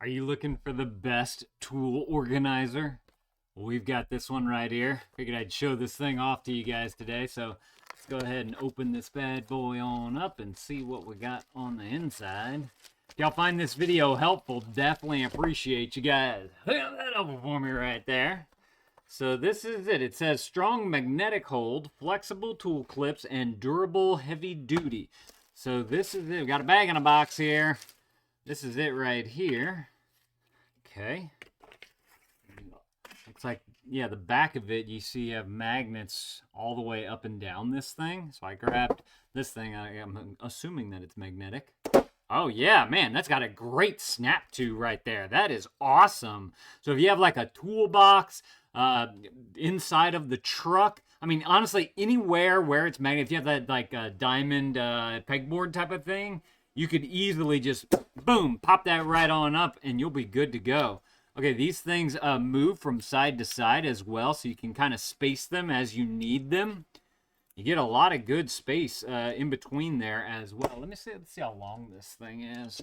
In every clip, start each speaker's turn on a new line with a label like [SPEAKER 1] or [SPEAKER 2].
[SPEAKER 1] Are you looking for the best tool organizer? Well, we've got this one right here. Figured I'd show this thing off to you guys today. So let's go ahead and open this bad boy on up and see what we got on the inside. If y'all find this video helpful, definitely appreciate you guys. Hook that up for me right there. So this is it. It says strong magnetic hold, flexible tool clips, and durable heavy duty. So this is it. We got a bag in a box here. This is it right here. Okay. Looks like, yeah, the back of it, you see you have magnets all the way up and down this thing. So I grabbed this thing. I'm assuming that it's magnetic. Oh, yeah, man, that's got a great snap to right there. That is awesome. So if you have like a toolbox inside of the truck, I mean, honestly, anywhere where it's magnetic, if you have that like diamond pegboard type of thing, you could easily just, boom, pop that right on up and you'll be good to go. Okay, these things move from side to side as well, so you can kind of space them as you need them. You get a lot of good space in between there as well. Let's see how long this thing is.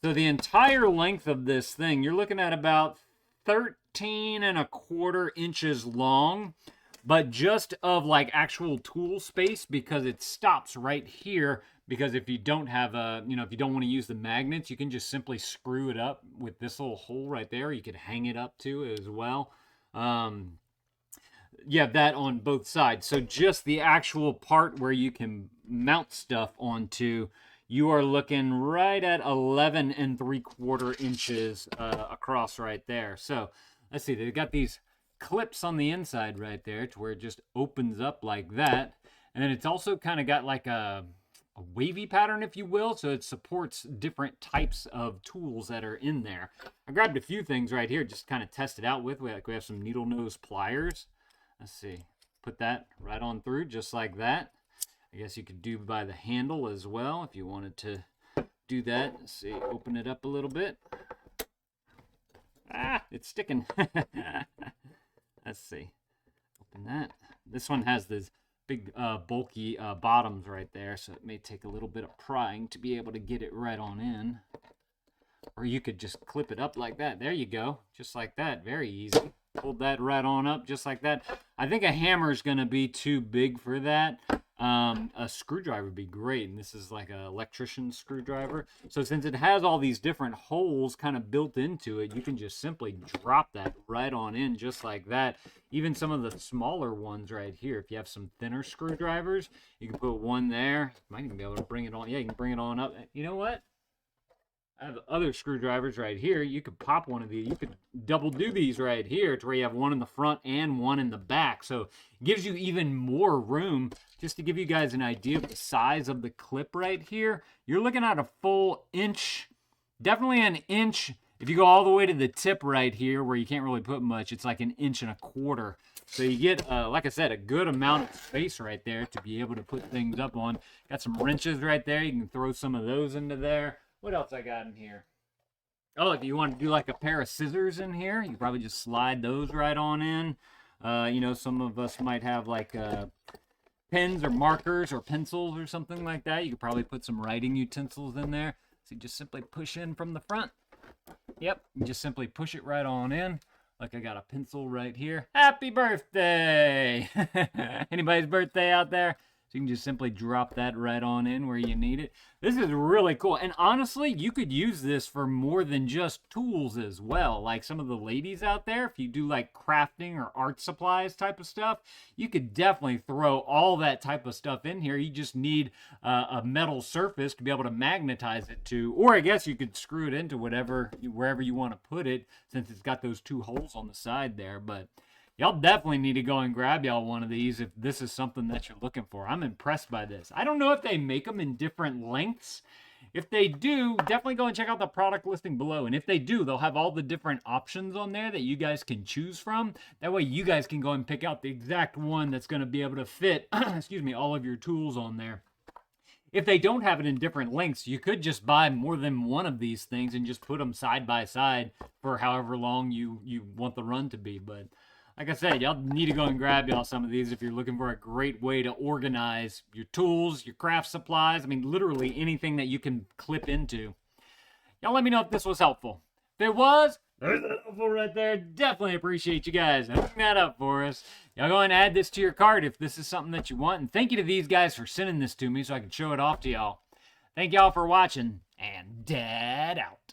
[SPEAKER 1] So the entire length of this thing, you're looking at about 13.25 inches long, but just of like actual tool space, because it stops right here. Because if you don't have if you don't want to use the magnets, you can just simply screw it up with this little hole right there. You could hang it up too as well. You have that on both sides. So just the actual part where you can mount stuff onto, you are looking right at 11.75 inches across right there. So let's see, they've got these clips on the inside right there to where it just opens up like that. And then it's also kind of got like a wavy pattern, if you will, so it supports different types of tools that are in there. I grabbed a few things right here just to kind of test it out with. We have some needle nose pliers. Let's see, put that right on through just like that. I guess you could do by the handle as well if you wanted to do that. Let's see, open it up a little bit. Ah, it's sticking. Let's see, open that. This one has this big bulky bottoms right there, so it may take a little bit of prying to be able to get it right on in. Or you could just clip it up like that. There you go, just like that. Very easy. Hold that right on up just like that. I think a hammer is going to be too big for that. A screwdriver would be great, and this is like an electrician screwdriver. So since it has all these different holes kind of built into it, you can just simply drop that right on in just like that. Even some of the smaller ones right here, if you have some thinner screwdrivers, you can put one there. You might even be able to bring it on. Yeah, you can bring it on up. You know what? I have other screwdrivers right here. You could pop one of these. You could double do these right here to where you have one in the front and one in the back. So it gives you even more room. Just to give you guys an idea of the size of the clip right here, you're looking at a full inch, definitely an inch. If you go all the way to the tip right here where you can't really put much, it's like 1.25 inches. So you get, like I said, a good amount of space right there to be able to put things up on. Got some wrenches right there. You can throw some of those into there. What else I got in here? Oh, if you want to do like a pair of scissors in here, you probably just slide those right on in. Some of us might have like pens or markers or pencils or something like that. You could probably put some writing utensils in there. So you just simply push in from the front. Yep, you just simply push it right on in. Like I got a pencil right here. Happy birthday! Anybody's birthday out there? So you can just simply drop that right on in where you need it. This is really cool. And honestly, you could use this for more than just tools as well. Like some of the ladies out there, if you do like crafting or art supplies type of stuff, you could definitely throw all that type of stuff in here. You just need a metal surface to be able to magnetize it to. Or I guess you could screw it into wherever you want to put it, since it's got those two holes on the side there. But y'all definitely need to go and grab y'all one of these if this is something that you're looking for. I'm impressed by this. I don't know if they make them in different lengths. If they do, definitely go and check out the product listing below. And if they do, they'll have all the different options on there that you guys can choose from. That way you guys can go and pick out the exact one that's going to be able to fit, excuse me, all of your tools on there. If they don't have it in different lengths, you could just buy more than one of these things and just put them side by side for however long you want the run to be. But like I said, y'all need to go and grab y'all some of these if you're looking for a great way to organize your tools, your craft supplies. I mean, literally anything that you can clip into. Y'all let me know if this was helpful. If it was, there's that helpful right there. Definitely appreciate you guys hooking that up for us. Y'all go and add this to your cart if this is something that you want. And thank you to these guys for sending this to me so I can show it off to y'all. Thank y'all for watching, and Dad out.